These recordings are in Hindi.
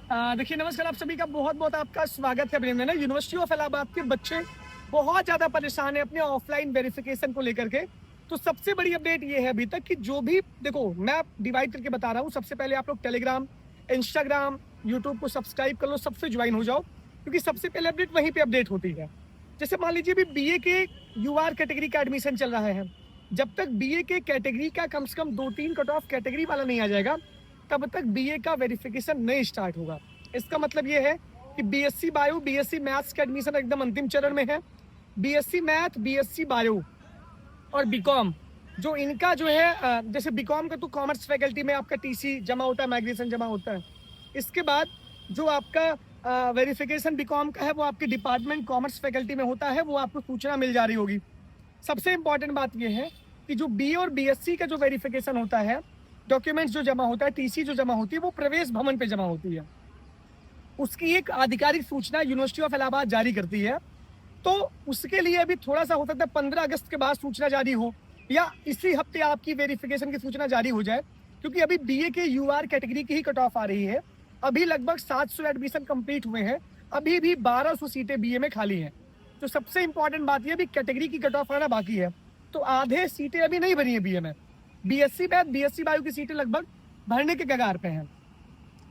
देखिए, नमस्कार। आप सभी का बहुत बहुत आपका स्वागत है। अभिनंदन है। यूनिवर्सिटी ऑफ इलाहाबाद के बच्चे बहुत ज़्यादा परेशान हैं अपने ऑफलाइन वेरिफिकेशन को लेकर के। तो सबसे बड़ी अपडेट ये है अभी तक कि जो भी देखो, मैं आप डिवाइड करके बता रहा हूँ। सबसे पहले आप लोग टेलीग्राम, इंस्टाग्राम, यूट्यूब को सब्सक्राइब कर लो, सबसे ज्वाइन हो जाओ, क्योंकि सबसे पहले अपडेट वहीं पे अपडेट होती है। जैसे मान लीजिए अभी बीए के यूआर कैटेगरी का एडमिशन चल रहा है। जब तक बीए के कैटेगरी का कम से कम 2-3 कट ऑफ कैटेगरी वाला नहीं आ जाएगा, तब तक बीए का वेरिफिकेशन नहीं स्टार्ट होगा। इसका मतलब ये है कि बीएससी बायो, बीएससी मैथ्स का एडमिशन एकदम अंतिम चरण में है। बीएससी मैथ, बीएससी बायो और बीकॉम, जो इनका जो है जैसे बीकॉम का तो कॉमर्स फैकल्टी में आपका टीसी जमा होता है, माइग्रेशन जमा होता है। इसके बाद जो आपका वेरिफिकेशन बीकॉम का है वो आपके डिपार्टमेंट कॉमर्स फैकल्टी में होता है, वो आपको सूचना मिल जा रही होगी। सबसे इंपॉर्टेंट बात यह है कि जो बी और बीएससी का जो वेरिफिकेशन होता है, डॉक्यूमेंट्स जो जमा होता है, टीसी जो जमा होती है, वो प्रवेश भवन पे जमा होती है। उसकी एक आधिकारिक सूचना यूनिवर्सिटी ऑफ इलाहाबाद जारी करती है। तो उसके लिए अभी थोड़ा सा हो सकता है 15 अगस्त के बाद सूचना जारी हो, या इसी हफ्ते आपकी वेरिफिकेशन की सूचना जारी हो जाए, क्योंकि अभी बीए के यूआर कैटेगरी की ही कट ऑफ आ रही है। अभी लगभग 700 एडमिशन कंप्लीट हुए हैं, अभी भी 1200 सीटें बीए में खाली हैं। तो सबसे इंपॉर्टेंट बात यह अभी कैटेगरी की कट ऑफ आना बाकी है, तो आधे सीटें अभी नहीं बनी है बीए में। बीएससी मैथ, बीएससी बायो की सीटें लगभग भरने के कगार पे हैं।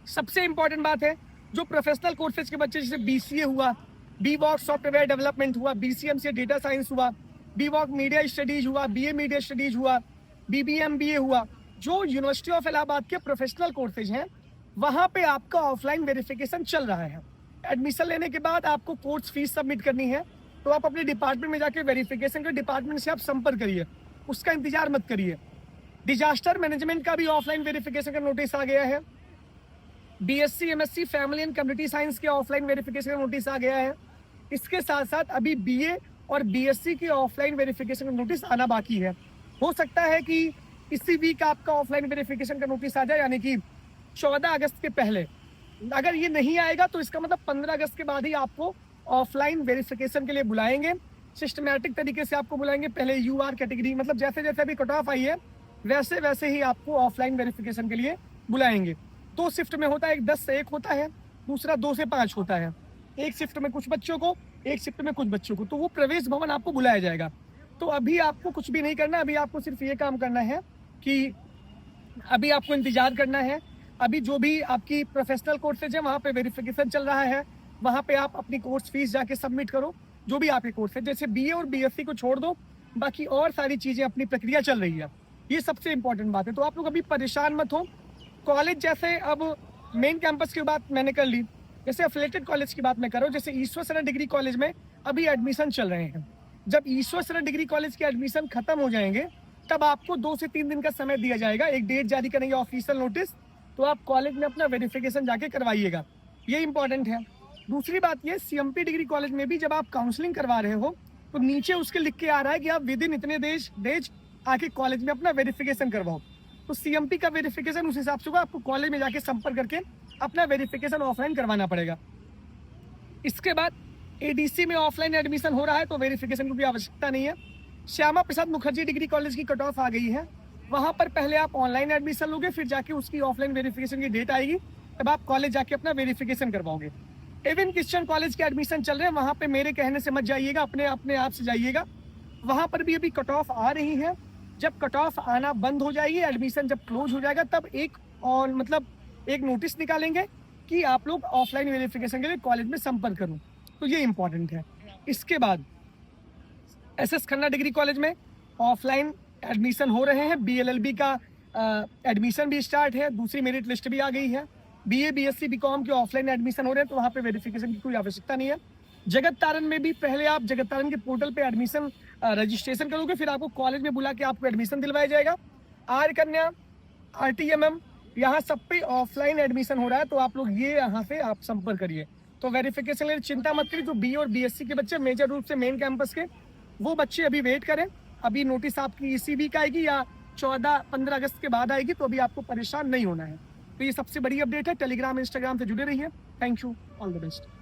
सबसे इंपॉर्टेंट बात है, जो प्रोफेशनल कोर्सेज के बच्चे जैसे बीसीए हुआ, बीवॉक सॉफ्टवेयर डेवलपमेंट हुआ, बीसीएमसीए डेटा साइंस हुआ, बीवॉक मीडिया स्टडीज हुआ, बीए मीडिया स्टडीज हुआ, बीबीएमबीए हुआ, जो यूनिवर्सिटी ऑफ इलाहाबाद के प्रोफेशनल कोर्सेज हैं, वहाँ पे आपका ऑफलाइन वेरिफिकेशन चल रहा है। एडमिशन लेने के बाद आपको कोर्स फीस सबमिट करनी है, तो आप अपने डिपार्टमेंट में जाके वेरिफिकेशन के डिपार्टमेंट से आप संपर्क करिए, उसका इंतजार मत करिए। डिजास्टर मैनेजमेंट का भी ऑफलाइन वेरिफिकेशन का नोटिस आ गया है। BSc MSc family and community science के ऑफलाइन वेरिफिकेशन का नोटिस आ गया है। इसके साथ साथ अभी बीए और बीएससी की ऑफलाइन वेरिफिकेशन का नोटिस आना बाकी है। हो सकता है कि इसी वीक आपका ऑफलाइन वेरिफिकेशन का नोटिस आ जाए, यानी कि 14 अगस्त के पहले। अगर ये नहीं आएगा तो इसका मतलब 15 अगस्त के बाद ही आपको ऑफलाइन वेरिफिकेशन के लिए बुलाएंगे, सिस्टमैटिक तरीके से आपको बुलाएंगे। पहले यूआर कैटेगरी, मतलब जैसे जैसे अभी कट ऑफ आई है वैसे वैसे ही आपको ऑफलाइन वेरिफिकेशन के लिए बुलाएंगे। 2 शिफ्ट में होता है, एक 10 से 1 होता है, दूसरा 2 से 5 होता है। एक शिफ्ट में कुछ बच्चों को, एक शिफ्ट में कुछ बच्चों को, तो वो प्रवेश भवन आपको बुलाया जाएगा। तो अभी आपको कुछ भी नहीं करना, अभी आपको सिर्फ ये काम करना है कि अभी आपको इंतजार करना है। अभी जो भी आपकी प्रोफेशनल कोर्सेज है वहाँ पे वेरिफिकेशन चल रहा है, वहाँ पे आप अपनी कोर्स फीस जाके सबमिट करो। जो भी आपके कोर्स है, जैसे बीए और बीएससी को छोड़ दो, बाकी और सारी चीज़ें अपनी प्रक्रिया चल रही है। ये सबसे इंपॉर्टेंट बात है। तो आप लोग अभी परेशान मत हो। कॉलेज जैसे अब मेन कैंपस की बात मैंने कर ली, जैसे अफिलेटेड कॉलेज की बात मैं कर रहा हूँ, जैसे ईश्वर सरन डिग्री कॉलेज में अभी एडमिशन चल रहे हैं। जब ईश्वर सरन डिग्री कॉलेज के एडमिशन खत्म हो जाएंगे, तब आपको 2 से 3 दिन का समय दिया जाएगा, एक डेट जारी करेंगे ऑफिशियल नोटिस, तो आप कॉलेज में अपना वेरिफिकेशन जाके करवाइएगा। ये इंपॉर्टेंट है। दूसरी बात ये, सीएमपी डिग्री कॉलेज में भी जब आप काउंसलिंग करवा रहे हो तो नीचे उसके लिख के आ रहा है कि आप विद इन इतने डेज आके कॉलेज में अपना वेरिफिकेशन करवाओ। तो सीएमपी का वेरिफिकेशन उस हिसाब से होगा, आपको कॉलेज में जाके संपर्क करके अपना वेरिफिकेशन ऑफलाइन करवाना पड़ेगा। इसके बाद एडीसी में ऑफलाइन एडमिशन हो रहा है, तो वेरिफिकेशन की भी आवश्यकता नहीं है। श्यामा प्रसाद मुखर्जी डिग्री कॉलेज की कट ऑफ आ गई है, वहाँ पर पहले आप ऑनलाइन एडमिशन लोगे, फिर जाके उसकी ऑफलाइन वेरिफिकेशन की डेट आएगी, तब आप कॉलेज जाके अपना वेरिफिकेशन करवाओगे। एविन क्रिश्चियन कॉलेज के एडमिशन चल रहे हैं, वहाँ पे मेरे कहने से मत जाइएगा, अपने आप से जाइएगा। वहाँ पर भी अभी कट ऑफ आ रही है। जब कट ऑफ आना बंद हो जाएगी, एडमिशन जब क्लोज हो जाएगा, तब एक नोटिस निकालेंगे कि आप लोग ऑफलाइन वेरिफिकेशन के लिए कॉलेज में संपर्क करो। तो ये इंपॉर्टेंट है। इसके बाद एसएस खन्ना डिग्री कॉलेज में ऑफलाइन एडमिशन हो रहे हैं। बीएलएलबी का एडमिशन भी स्टार्ट है, दूसरी मेरिट लिस्ट भी आ गई है। बीए बीएससी बीकॉम के ऑफलाइन एडमिशन हो रहे हैं, तो वहाँ पे वेरिफिकेशन की कोई आवश्यकता नहीं है। जगत तारण में भी पहले आप जगत तारण के पोर्टल पे एडमिशन रजिस्ट्रेशन करोगे, फिर आपको कॉलेज में बुला के आपको एडमिशन दिलवाया जाएगा। आर्य कन्या, आरटीएमएम, यहाँ सब पे ऑफलाइन एडमिशन हो रहा है, तो आप लोग ये यहाँ से आप संपर्क करिए। तो वेरिफिकेशन के लिए चिंता मत करिए। जो बी और बीएससी के बच्चे मेजर रूप से मेन कैंपस के, वो बच्चे अभी वेट करें। अभी नोटिस आपकी इसी वीक आएगी या 14-15 अगस्त के बाद आएगी, तो अभी आपको परेशान नहीं होना है। तो ये सबसे बड़ी अपडेट है। टेलीग्राम इंस्टाग्राम से जुड़े रहिए। Thank you, all the best.